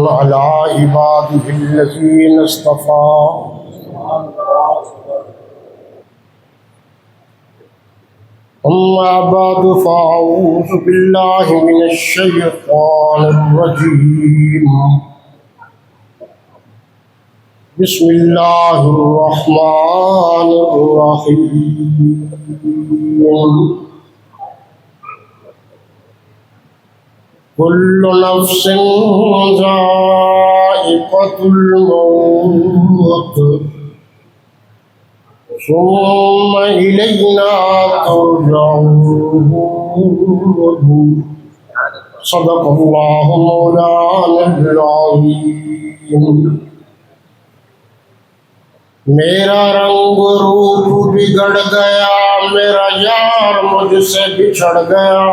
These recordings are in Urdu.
على عباده الذين اصطفى أما بعد فأعوذ بالله من الشيطان الرجيم بسم الله الرحمن الرحيم كل نفس ذائقة الموت ثم إلينا ترجعون صدق الله مولانا العظيم میرا رنگ روپ بگڑ گیا میرا یار مجھ سے بچھڑ گیا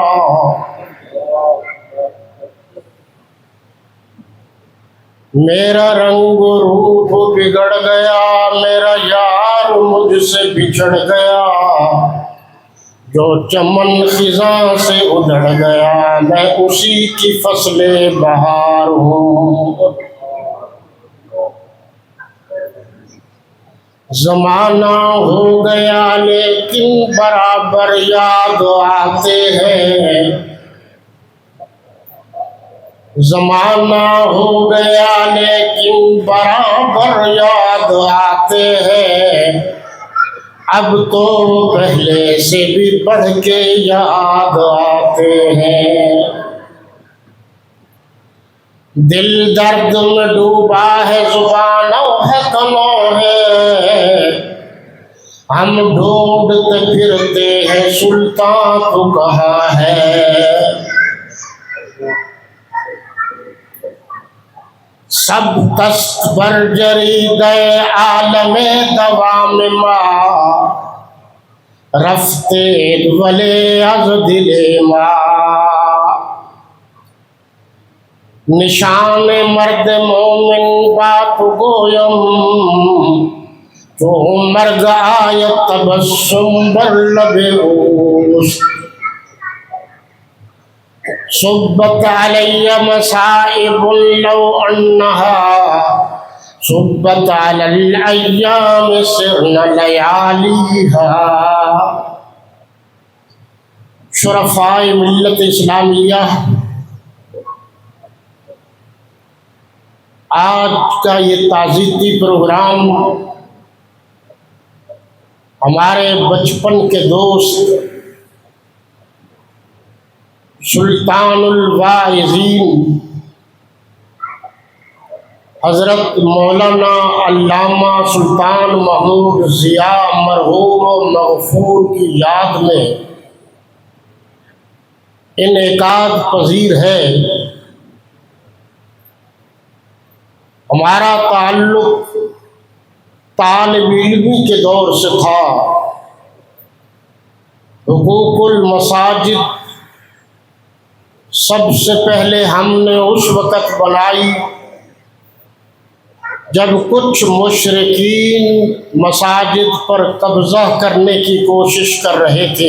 میرا رنگ روپ بگڑ گیا میرا یار مجھ سے بچھڑ گیا جو چمن خزاں سے اجڑ گیا میں اسی کی فصل بہار ہوں زمانہ ہو گیا لیکن برابر یاد آتے ہیں زمانہ ہو گیا لیکن برابر یاد آتے ہیں اب تو پہلے سے بھی بڑھ کے یاد آتے ہیں دل درد میں ڈوبا ہے زبان ہے کلو ہے ہم ڈھونڈتے پھرتے ہیں سلطان تو کہاں ہے سب دست بر جرید عالم دوام ما رفتے ولے از دل ما نشان مرد مومن بات گویم تو مرگ آیت تبسم بر لب اوست صبت علی مصائب لو انہا صبت علی الایام سرن لیالیہا شرفاء ملت اسلامیہ آج کا یہ تعزیتی پروگرام ہمارے بچپن کے دوست سلطان الواعظین حضرت مولانا علامہ سلطان محمود ضیاء مرحوم و مغفور کی یاد میں انعقاد پذیر ہے ہمارا تعلق طالب علمی کے دور سے تھا حقوق المساجد سب سے پہلے ہم نے اس وقت بنائی جب کچھ مشرکین مساجد پر قبضہ کرنے کی کوشش کر رہے تھے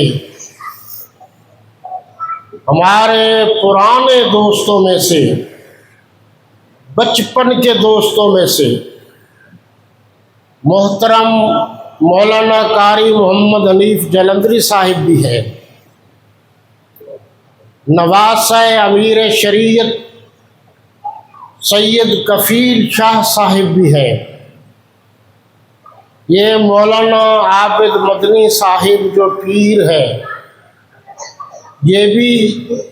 ہمارے پرانے دوستوں میں سے بچپن کے دوستوں میں سے محترم مولانا قاری محمد حنیف جلندری صاحب بھی ہے نواسہ امیر شریعت سید کفیل شاہ صاحب بھی ہے یہ مولانا عابد مدنی صاحب جو پیر ہے یہ بھی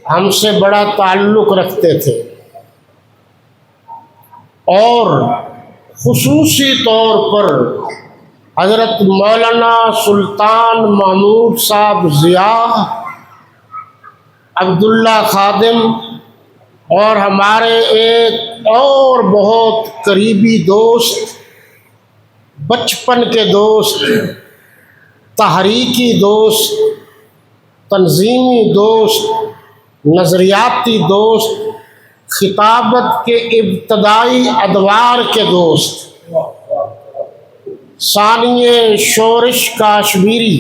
ہم سے بڑا تعلق رکھتے تھے اور خصوصی طور پر حضرت مولانا سلطان محمود صاحب ضیاء عبداللہ خادم اور ہمارے ایک اور بہت قریبی دوست بچپن کے دوست تحریکی دوست تنظیمی دوست نظریاتی دوست خطابت کے ابتدائی ادوار کے دوست ثانیہ شورش کاشمیری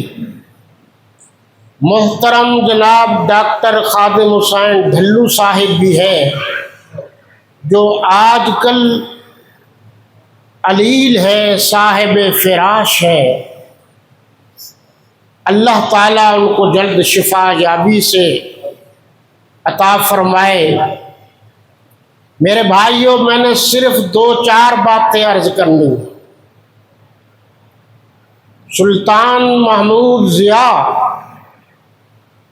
محترم جناب ڈاکٹر خادم حسین ڈھلو صاحب بھی ہیں جو آج کل علیل ہے، صاحب فراش ہے، اللہ تعالیٰ ان کو جلد شفا یابی سے عطا فرمائے۔ میرے بھائیوں، میں نے صرف 2-4 باتیں عرض کرنی ہیں۔ سلطان محمود ضیاء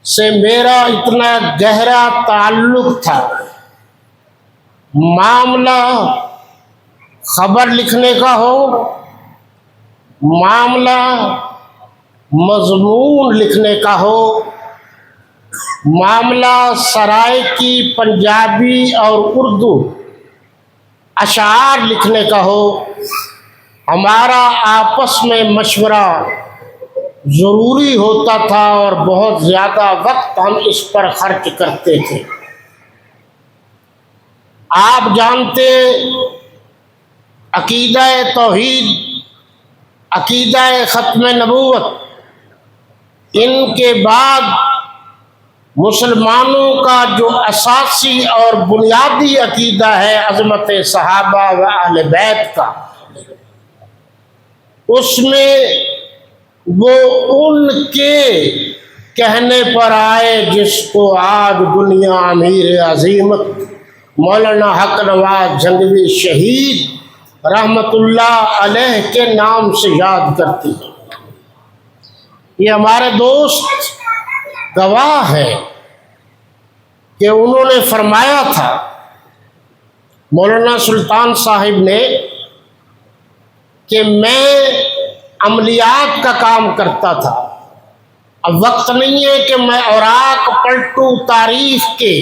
سے میرا اتنا گہرا تعلق تھا، معاملہ خبر لکھنے کا ہو، معاملہ مضمون لکھنے کا ہو، معاملہ سرائے کی پنجابی اور اردو اشعار لکھنے کا ہو، ہمارا آپس میں مشورہ ضروری ہوتا تھا اور بہت زیادہ وقت ہم اس پر خرچ کرتے تھے۔ آپ جانتے، عقیدہ توحید، عقیدہ ختم نبوت، ان کے بعد مسلمانوں کا جو اساسی اور بنیادی عقیدہ ہے عظمت صحابہ و اہل بیت کا، اس میں وہ ان کے کہنے پر آئے جس کو آج دنیا امیر عظیمت مولانا حق نواز جھنگوی شہید رحمت اللہ علیہ کے نام سے یاد کرتی ہے۔ یہ ہمارے دوست گواہ ہے کہ انہوں نے فرمایا تھا، مولانا سلطان صاحب نے، کہ میں عملیات کا کام کرتا تھا، اب وقت نہیں ہے کہ میں اوراق پلٹوں تاریخ کے،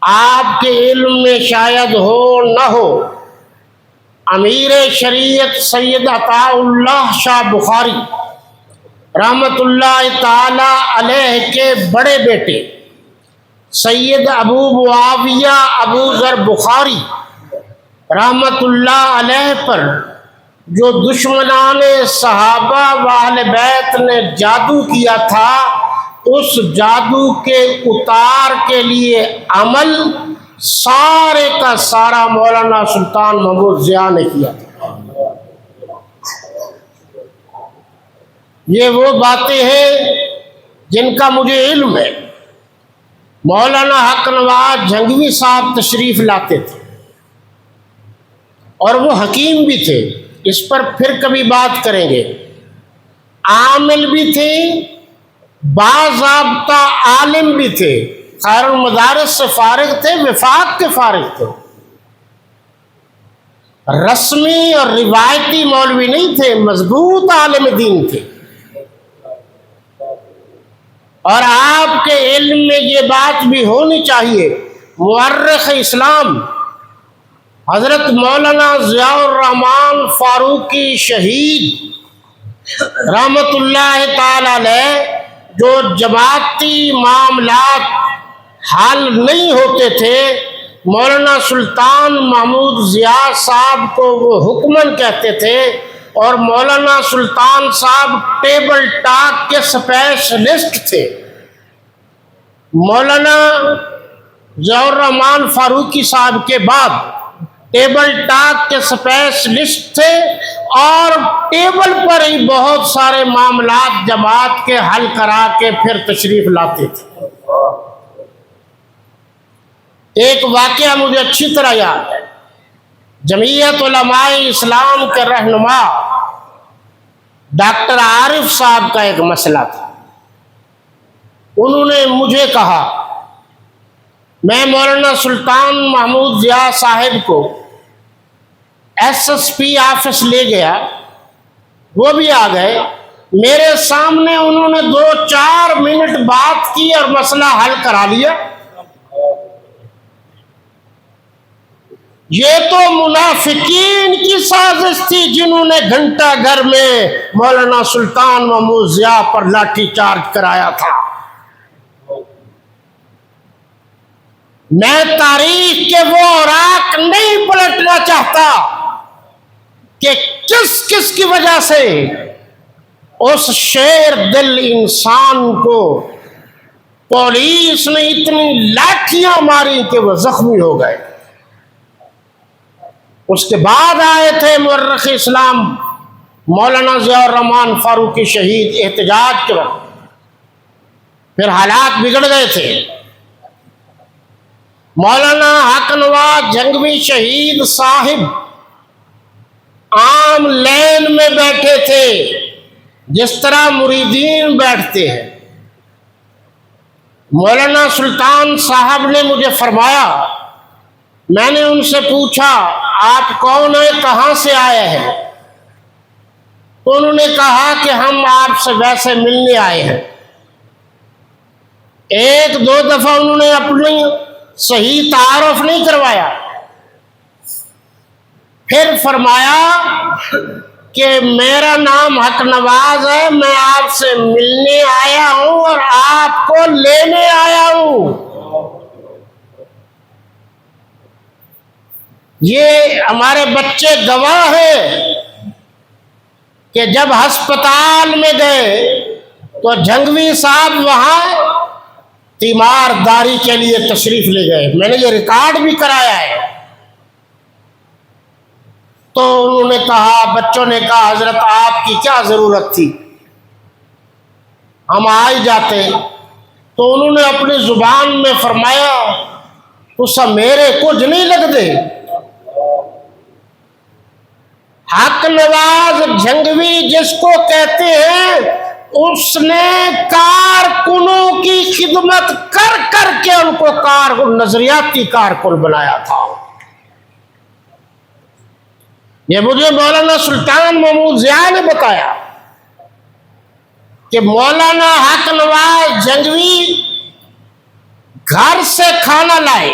آپ کے علم میں شاید ہو نہ ہو، امیر شریعت سید عطاء اللہ شاہ بخاری رحمت اللہ تعالی علیہ کے بڑے بیٹے سید ابو معاویہ ابو ذر بخاری رحمت اللہ علیہ پر جو دشمنان صحابہ و اہل بیت نے جادو کیا تھا، اس جادو کے اتار کے لیے عمل سارے کا سارا مولانا سلطان محمود ضیاء نے کیا تھا۔ یہ وہ باتیں ہیں جن کا مجھے علم ہے۔ مولانا حق نواز جھنگوی صاحب تشریف لاتے تھے اور وہ حکیم بھی تھے، اس پر پھر کبھی بات کریں گے، عامل بھی تھے، باضابطہ عالم بھی تھے، خیر المدارس سے فارغ تھے، وفاق کے فارغ تھے، رسمی اور روایتی مولوی نہیں تھے، مضبوط عالم دین تھے۔ اور آپ کے علم میں یہ بات بھی ہونی چاہیے، مورخ اسلام حضرت مولانا ضیاء الرحمن فاروقی شہید رحمت اللہ تعالی علیہ، جو جماعتی معاملات حل نہیں ہوتے تھے، مولانا سلطان محمود ضیاء صاحب کو وہ حکمن کہتے تھے، اور مولانا سلطان صاحب ٹیبل ٹاک کے اسپیشلسٹ تھے۔ مولانا ضیاء الرحمن فاروقی صاحب کے بعد ٹیبل ٹاک کے اسپیشلسٹ تھے، اور ٹیبل پر ہی بہت سارے معاملات جماعت کے حل کرا کے پھر تشریف لاتے تھے۔ ایک واقعہ مجھے اچھی طرح یاد ہے، جمعیت علماء اسلام کے رہنما ڈاکٹر عارف صاحب کا ایک مسئلہ تھا۔ انہوں نے مجھے کہا، میں مولانا سلطان محمود ضیاء صاحب کو SSP آفس لے گیا، وہ بھی آ گئے، میرے سامنے انہوں نے 2-4 منٹ بات کی اور مسئلہ حل کرا لیا۔ یہ تو منافقین کی سازش تھی جنہوں نے گھنٹہ گھر میں مولانا سلطان محمود ضیاء پر لاٹھی چارج کرایا تھا۔ میں تاریخ کے وہ اوراق نہیں پلٹنا چاہتا کہ کس کس کی وجہ سے اس شیر دل انسان کو پولیس نے اتنی لاٹھیاں ماری کہ وہ زخمی ہو گئے۔ اس کے بعد آئے تھے مورخ اسلام مولانا ضیاء الرحمن فاروقی شہید احتجاج کے وقت، پھر حالات بگڑ گئے تھے۔ مولانا حق نواز جھنگوی شہید صاحب عام لین میں بیٹھے تھے جس طرح مریدین بیٹھتے ہیں۔ مولانا سلطان صاحب نے مجھے فرمایا، میں نے ان سے پوچھا آپ کون ہیں، کہاں سے آئے ہیں؟ تو انہوں نے کہا کہ ہم آپ سے ویسے ملنے آئے ہیں۔ ایک دو دفعہ انہوں نے اپنی صحیح تعارف نہیں کروایا، پھر فرمایا کہ میرا نام حق نواز ہے، میں آپ سے ملنے آیا ہوں اور آپ کو لینے آیا ہوں۔ یہ ہمارے بچے گواہ ہیں کہ جب ہسپتال میں گئے تو جھنگوی صاحب وہاں تیمارداری کے لیے تشریف لے گئے، میں نے یہ ریکارڈ بھی کرایا ہے۔ تو انہوں نے کہا، بچوں نے کہا حضرت آپ کی کیا ضرورت تھی، ہم آ ہی جاتے۔ تو انہوں نے اپنی زبان میں فرمایا تسا میرے کچھ نہیں لگ دے۔ حق نواز جھنگوی جس کو کہتے ہیں، اس نے کارکنوں کی خدمت کر کر کے ان کو نظریاتی کارکن بنایا تھا۔ یہ مجھے مولانا سلطان محمود ضیاء نے بتایا کہ مولانا حق نواز جھنگوی گھر سے کھانا لائے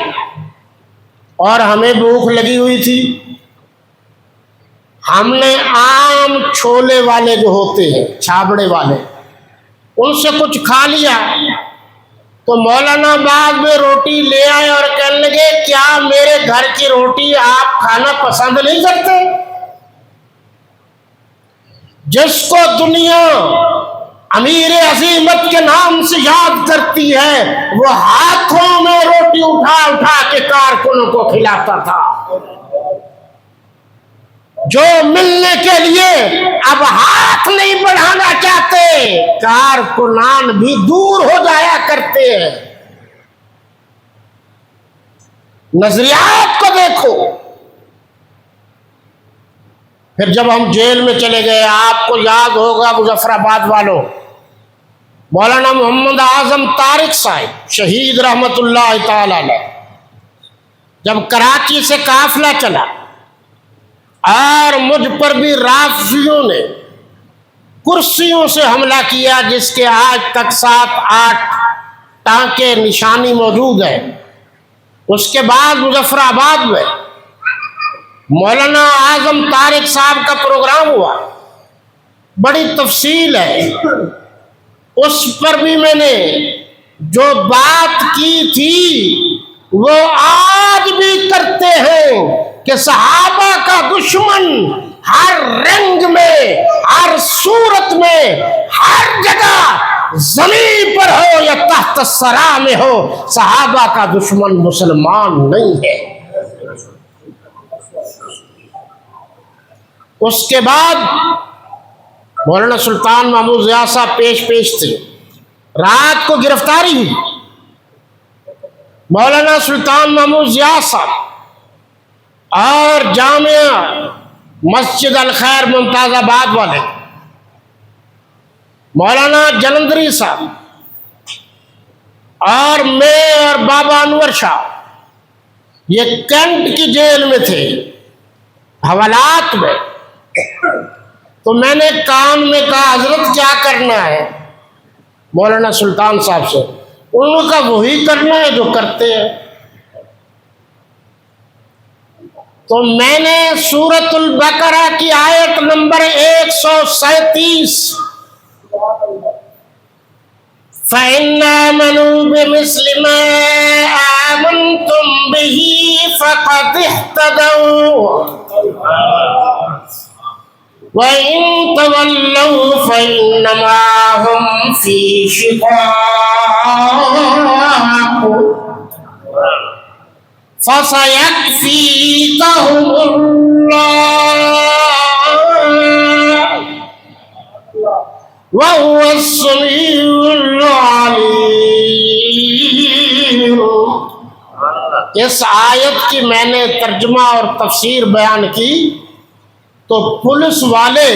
اور ہمیں بھوک لگی ہوئی تھی، ہم نے عام چھولے والے جو ہوتے ہیں چھابڑے والے ان سے کچھ کھا لیا، تو مولانا بعد میں روٹی لے آئے اور کہنے لگے کیا میرے گھر کی روٹی آپ کھانا پسند نہیں کرتے؟ جس کو دنیا امیر عظیمت کے نام سے یاد کرتی ہے وہ ہاتھوں میں روٹی اٹھا اٹھا کے کارکنوں کو کھلاتا تھا۔ جو ملنے کے لیے اب ہاتھ نہیں بڑھانا چاہتے، کارکنان بھی دور ہو جایا کرتے ہیں۔ نظریات کو دیکھو۔ پھر جب ہم جیل میں چلے گئے، آپ کو یاد ہوگا مظفر آباد والوں، مولانا محمد اعظم طارق صاحب شہید رحمت اللہ تعالی علیہ، جب کراچی سے قافلہ چلا اور مجھ پر بھی رافضیوں نے کرسیوں سے حملہ کیا، جس کے آج تک 7-8 ٹانکے نشانی موجود ہے۔ اس کے بعد مظفر آباد میں مولانا اعظم طارق صاحب کا پروگرام ہوا، بڑی تفصیل ہے، اس پر بھی میں نے جو بات کی تھی وہ آج بھی کرتے ہیں کہ صحابہ کا دشمن ہر رنگ میں، ہر صورت میں، ہر جگہ زمین پر ہو یا تحت الثری میں ہو، صحابہ کا دشمن مسلمان نہیں ہے۔ اس کے بعد مولانا سلطان محمود ضیاء صاحب پیش تھے، رات کو گرفتاری ہوئی۔ مولانا سلطان محمود ضیاء صاحب اور جامعہ مسجد الخیر ممتاز آباد والے مولانا جلندری صاحب اور میں اور بابا انور شاہ یہ کینٹ کی جیل میں تھے حوالات میں۔ تو میں نے کان میں کہا حضرت کیا کرنا ہے مولانا سلطان صاحب سے؟ انہوں نے کہا وہی کرنا ہے جو کرتے ہیں۔ تو میں نے سورۃ البقرہ کی آیت نمبر 137 فَإِنْ آمَنُوا بِمِثْلِ مَا آمَنْتُمْ بِهِ فَقَدِ اهْتَدَوْا وَإِنْ تَوَلَّوْا فَإِنَّمَا هُمْ فِي شِقَاقٍ فَسَيَكْفِيكَهُمُ اس آیت کی میں نے ترجمہ اور تفسیر بیان کی تو پولیس والے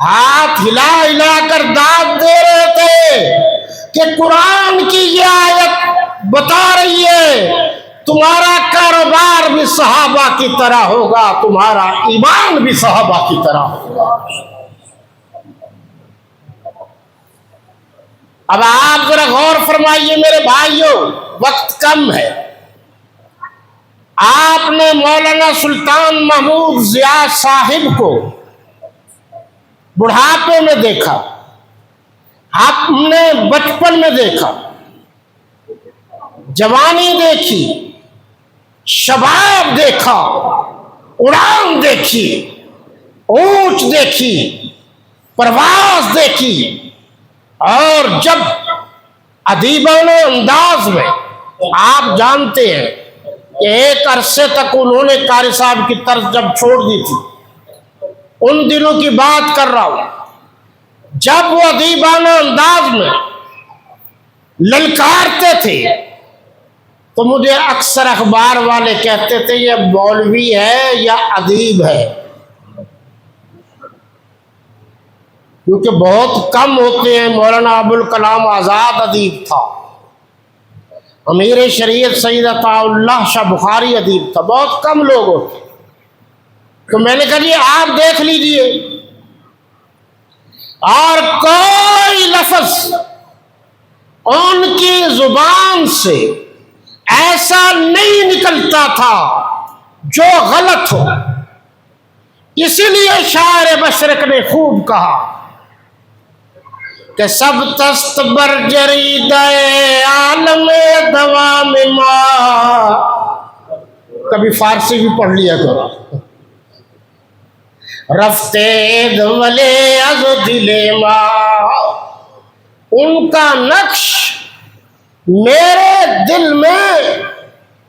ہاتھ ہلا ہلا کر داد دے رہے تھے کہ قرآن کی یہ آیت بتا رہی ہے تمہارا کاروبار بھی صحابہ کی طرح ہوگا، تمہارا ایمان بھی صحابہ کی طرح ہوگا۔ اب آپ ذرا غور فرمائیے میرے بھائیوں، وقت کم ہے۔ آپ نے مولانا سلطان محمود ضیاء صاحب کو بڑھاپے میں دیکھا، آپ نے بچپن میں دیکھا، جوانی دیکھی، شباب دیکھا، اڑان دیکھی، اونچ دیکھی، پرواز دیکھی، اور جب ادیبانہ انداز میں آپ جانتے ہیں کہ ایک عرصے تک انہوں نے قاری صاحب کی طرز جب چھوڑ دی تھی، ان دنوں کی بات کر رہا ہوں جب وہ ادیبانہ انداز میں للکارتے تھے تو مجھے اکثر اخبار والے کہتے تھے یہ مولوی ہے یا ادیب ہے، کیونکہ بہت کم ہوتے ہیں۔ مولانا ابوالکلام آزاد ادیب تھا، امیر شریعت سید عطاء اللہ شاہ بخاری ادیب تھا، بہت کم لوگ ہوتے۔ تو میں نے کہا جی آپ دیکھ لیجئے، اور کوئی لفظ ان کی زبان سے ایسا نہیں نکلتا تھا جو غلط ہو۔ اسی لیے شاعر مشرق نے خوب کہا کہ سب تست بر جرید عالم دوام ما، کبھی فارسی بھی پڑھ لیا کرو، رفتے دولے از دل ما، ان کا نقش میرے دل میں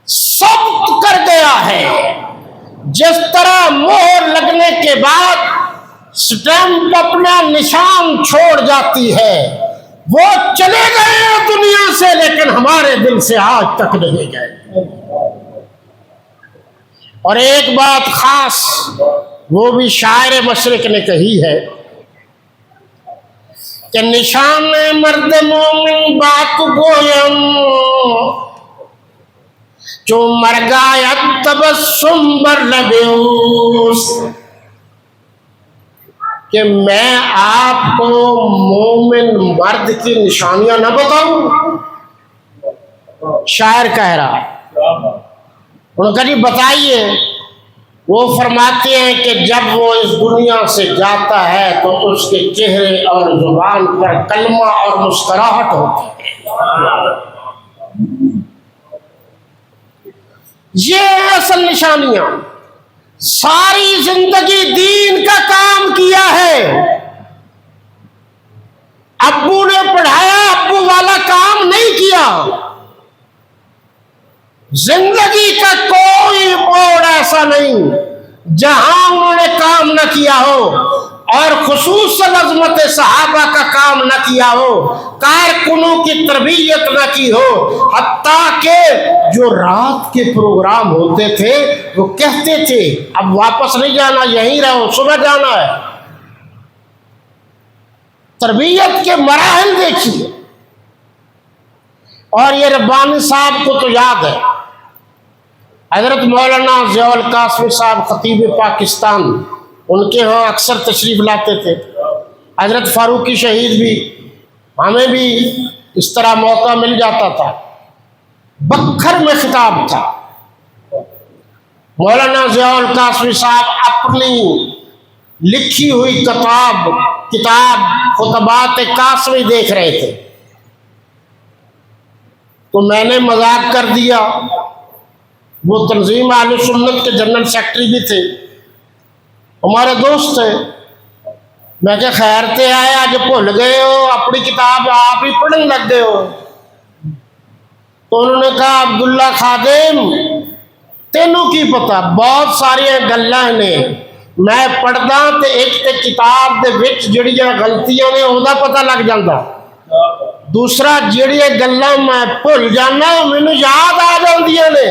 ثبت کر گیا ہے، جس طرح مہر لگنے کے بعد سٹیمپ اپنا نشان چھوڑ جاتی ہے۔ وہ چلے گئے دنیا سے لیکن ہمارے دل سے آج تک نہیں گئے۔ اور ایک بات خاص وہ بھی شاعر مشرق نے کہی ہے کہ نشان مرد مومن بات گویم جو مرگایت تبسم بر لبیوس، کہ میں آپ کو مومن مرد کی نشانیاں نہ بتاؤں؟ شاعر کہہ رہا ہے، انہوں نے کہا جی بتائیے۔ وہ فرماتے ہیں کہ جب وہ اس دنیا سے جاتا ہے تو اس کے چہرے اور زبان پر کلمہ اور مسکراہٹ ہوتی ہے، یہ اصل نشانیاں۔ ساری زندگی دین کا کام کیا ہے، ابو نے پڑھایا، ابو والا کام نہیں کیا۔ زندگی کا کوئی موڑ ایسا نہیں جہاں انہوں نے کام نہ کیا ہو، اور خصوصاً عظمت صحابہ کا کام نہ کیا ہو، کارکنوں کی تربیت نہ کی ہو، حتیٰ کہ جو رات کے پروگرام ہوتے تھے وہ کہتے تھے اب واپس نہیں جانا، یہیں رہو، صبح جانا ہے۔ تربیت کے مراحل دیکھیے۔ اور یہ ربانی صاحب کو تو یاد ہے، حضرت مولانا ضیاء القاسمی صاحب خطیب پاکستان، ان کے ہاں اکثر تشریف لاتے تھے۔ حضرت فاروقی شہید بھی، ہمیں بھی اس طرح موقع مل جاتا تھا۔ بکھر میں خطاب تھا، مولانا ضیاء القاسمی صاحب اپنی لکھی ہوئی کتاب خطبات قاسمی دیکھ رہے تھے، تو میں نے مذاق کر دیا، وہ تنظیم اہل سنت کے جنرل سیکرٹری بھی تھے، ہمارے دوست تھے۔ میں کہ خیر تے آئے، آج بھول گئے ہو اپنی کتاب آپ ہی پڑھنے لگ گئے ہو؟ تو انہوں نے کہا عبداللہ خادم تینوں کی پتا بہت ساری گلاں نے، میں پڑھدا تے ایک تے کتاب دے وچ جڑیاں غلطیاں نے اودا پتہ لگ جاندا، دوسرا جڑی گلاں میں بھول جانا مینوں یاد آ جاندیاں نے۔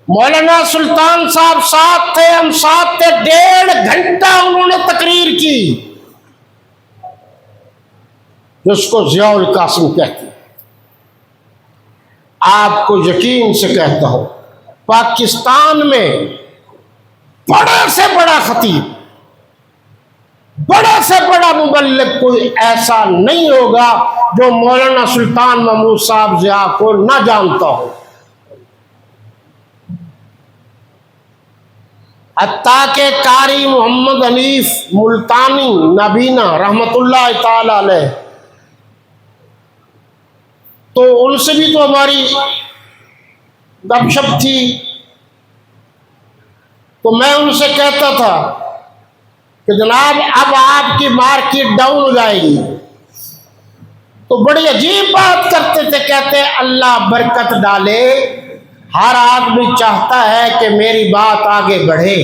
مولانا سلطان صاحب ساتھ تھے، ہم ساتھ تھے، 1.5 گھنٹہ انہوں نے تقریر کی جس کو ضیاء القاسم کہتے ہیں۔ آپ کو یقین سے کہتا ہوں پاکستان میں بڑا سے بڑا خطیب، بڑا سے بڑا مبلغ کوئی ایسا نہیں ہوگا جو مولانا سلطان محمود صاحب ضیاء کو نہ جانتا ہو۔ حتیٰ کہ قاری محمد حنیف ملتانی نبینا رحمت اللہ تعالی علیہ، تو ان سے بھی تو ہماری گپ شپ تھی، تو میں ان سے کہتا تھا کہ جناب اب آپ کی مارکیٹ ڈاؤن ہو جائے گی، تو بڑی عجیب بات کرتے تھے، کہتے اللہ برکت ڈالے، ہر آدمی چاہتا ہے کہ میری بات آگے بڑھے،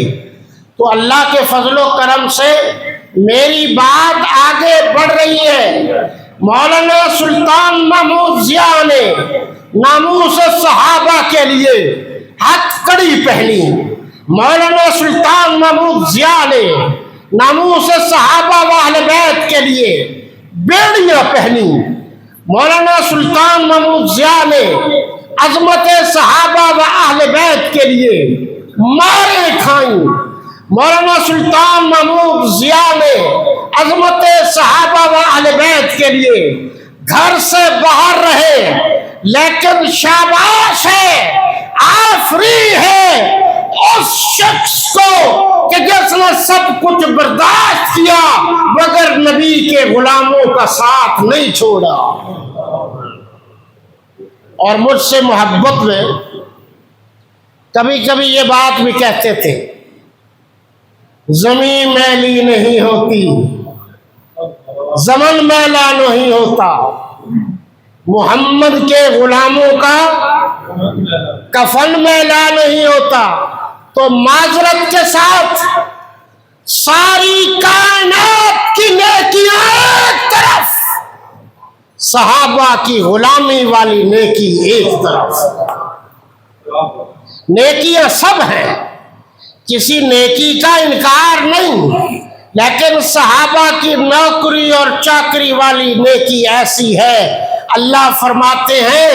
تو اللہ کے فضل و کرم سے میری بات آگے بڑھ رہی ہے۔ مولانا سلطان محمود ضیاء نے ناموس صحابہ کے لیے ہتھ کڑی پہنی، مولانا سلطان محمود ضیاء نے ناموس صحابہ و اہل بیت کے لیے بیڑیاں پہنی، مولانا سلطان محمود ضیاء نے عظمت صحابہ و اہل بیت کے لیے ماریں کھائیں، مولانا سلطان محمود ضیاء نے عظمت صحابہ و اہل بیت کے لیے گھر سے باہر رہے، لیکن شاباش ہے، آفری ہے اس شخص کو کہ جس نے سب کچھ برداشت کیا مگر نبی کے غلاموں کا ساتھ نہیں چھوڑا۔ اور مجھ سے محبت میں کبھی کبھی یہ بات بھی کہتے تھے، زمین میلی نہیں ہوتی، زمن میلا نہیں ہوتا، محمد کے غلاموں کا کفن میلا نہیں ہوتا۔ تو معذرت کے ساتھ ساری کائنات کی نیکیاں ایک طرف، صحابہ کی غلامی والی نیکی ایک طرف، نیکیاں سب ہیں، کسی نیکی کا انکار نہیں، لیکن صحابہ کی نوکری اور چاکری والی نیکی ایسی ہے، اللہ فرماتے ہیں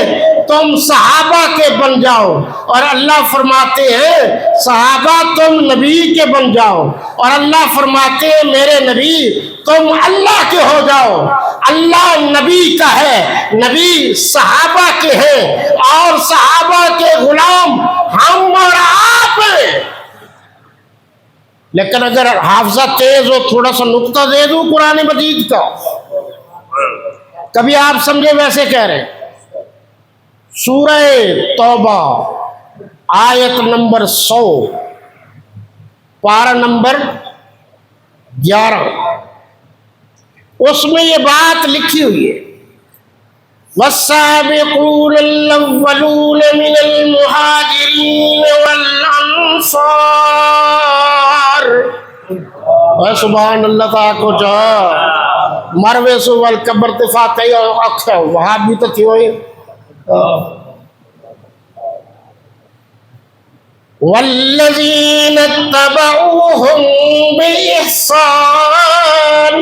تم صحابہ کے بن جاؤ، اور اللہ فرماتے ہیں صحابہ تم نبی کے بن جاؤ، اور اللہ فرماتے ہیں میرے نبی تم اللہ کے ہو جاؤ۔ اللہ نبی کا ہے، نبی صحابہ کے ہیں، اور صحابہ کے غلام ہم اور آپ ہیں۔ لیکن اگر حافظہ تیز ہو تھوڑا سا نقطہ دے دوں قرآن مجید کا، کبھی آپ سمجھے ویسے کہہ رہے ہیں۔ سورہ توبہ آیت نمبر 100 پارہ نمبر 11، اس میں یہ بات لکھی ہوئی ہے، والسابقون الاولون من المہاجرین والانصار۔ سبحان اللہ تعالیٰ کو جا مروے سو والقبر تفاتحی اکھا وہاں بھی تو تھی ہوئی۔ والذین اتبعوہم بإحسان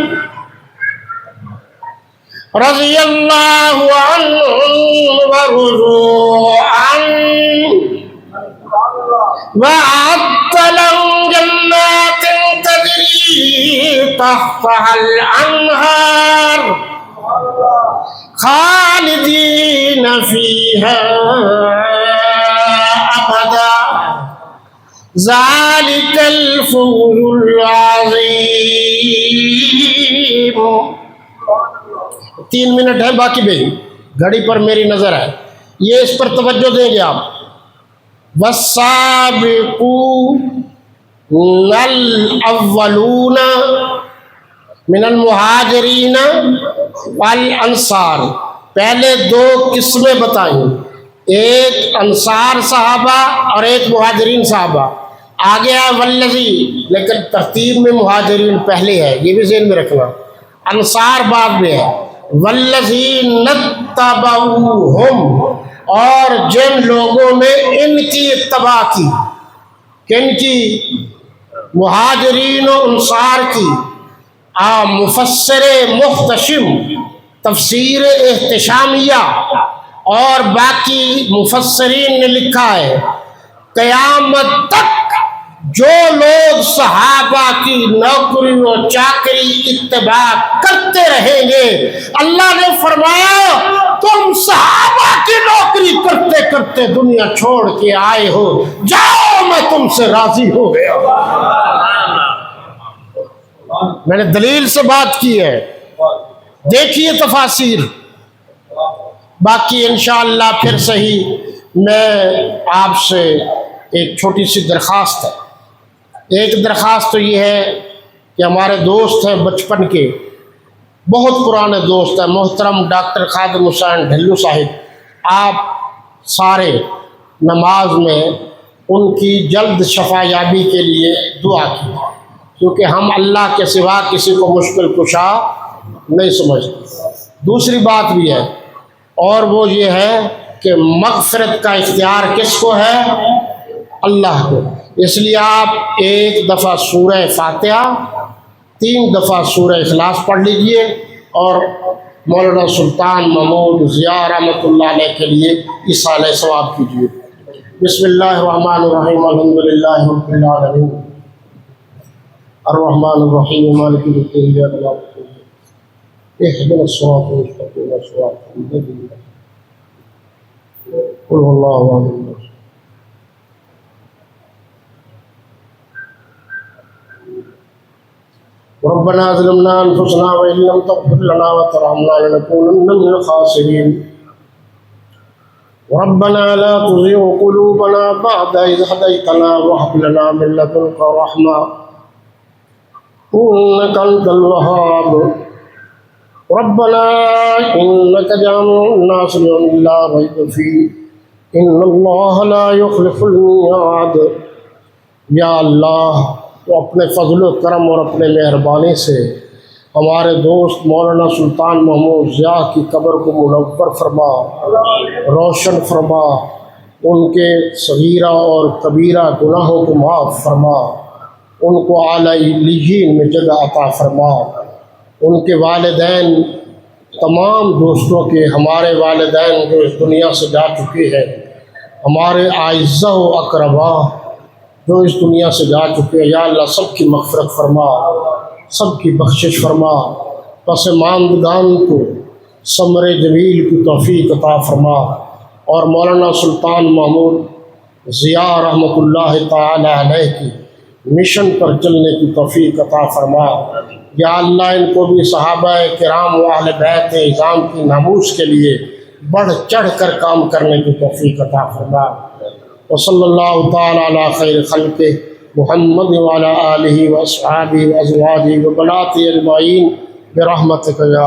رضی اللہ عنہم ورضوا عنہ وأعد لهم جنات تجری تحتها الأنهار خالدین فیہا ابدا ذالک الفوز العظیم۔ 3 منٹ ہے باقی بھائی، گھڑی پر میری نظر ہے، یہ اس پر توجہ دیں گے آپ۔ والسابقون الاولون من المہاجرین والانصار، پہلے 2 قسمیں بتائیں، ایک انصار صحابہ اور ایک مہاجرین صحابہ، آگے ہے والذی، لیکن ترتیب میں مہاجرین پہلے ہے، یہ بھی ذہن میں رکھنا، انصار بعد میں ہے، والذین اتبعوہم، اور جن لوگوں نے ان کی اتباع کی، کن کی؟ مہاجرین و انصار کی۔ مفسر محتشم تفسیر احتشامیہ اور باقی مفسرین نے لکھا ہے قیامت تک جو لوگ صحابہ کی نوکری و چاکری اتباع کرتے رہیں گے، اللہ نے فرمایا تم صحابہ کی نوکری کرتے کرتے دنیا چھوڑ کے آئے ہو، جاؤ میں تم سے راضی ہو گیا۔ میں نے دلیل سے بات کی ہے، دیکھیے تفاسیر۔ باقی انشاءاللہ پھر صحیح میں آپ سے ایک چھوٹی سی درخواست ہے۔ ایک درخواست تو یہ ہے کہ ہمارے دوست ہیں بچپن کے، بہت پرانے دوست ہیں، محترم ڈاکٹر خادم حسین ڈھلو صاحب، آپ سارے نماز میں ان کی جلد شفا یابی کے لیے دعا کی، کیونکہ ہم اللہ کے سوا کسی کو مشکل کشا نہیں سمجھتے۔ دوسری بات بھی ہے، اور وہ یہ ہے کہ مغفرت کا اختیار کس کو ہے؟ اللہ کو۔ اس لیے آپ ایک دفعہ سورہ فاتحہ، 3 دفعہ سورہ اخلاص پڑھ لیجئے، اور مولانا سلطان محمود ضیاء رحمۃ اللہ علیہ کے لیے ایصال ثواب کیجیے۔ بسم اللہ الرحمن الرحیم، الحمد للہ رب العالمین، الرحمن الرحیم، مالک یوم الدین، ایاک نعبد و ایاک نستعین، اهدنا الصراط المستقیم، صراط الذین قل هو اللہ احد۔ ربنا ظلمنا انفسنا وان لم تغفر لنا وترحمنا لنكونن من الخاسرين، ربنا لا تزغ قلوبنا بعد إذ هديتنا وهب لنا من لدنك رحمة إنك أنت الوهاب، ربنا إنك جامع الناس ليوم لا ريب فيه إن الله لا يخلف الميعاد۔ یا اللہ تو اپنے فضل و کرم اور اپنے مہربانی سے ہمارے دوست مولانا سلطان محمود ضیاء کی قبر کو منور فرما، روشن فرما، ان کے صغیرہ اور کبیرہ گناہوں کو معاف فرما، ان کو اعلیٰ علیین میں جگہ عطا فرما، ان کے والدین، تمام دوستوں کے، ہمارے والدین جو اس دنیا سے جا چکے ہیں، ہمارے اعزہ و اقربا جو اس دنیا سے جا چکے ہیں، یا اللہ سب کی مغفرت فرما، سب کی بخشش فرما، پسماندگان کو ثمر جمیل کی توفیق عطا فرما، اور مولانا سلطان محمود ضیاء رحمۃ اللہ تعالی علیہ کی مشن پر چلنے کی توفیق عطا فرما۔ یا اللہ ان کو بھی صحابہ کرام و اہل بیت اعظام کی ناموس کے لیے بڑھ چڑھ کر کام کرنے کی توفیق عطا فرما۔ وصلی اللہ تعالی علی خیر خلق محمد وعلی آلہ واصحابہ وازواجہ وبناتہ اجمعین برحمتک یا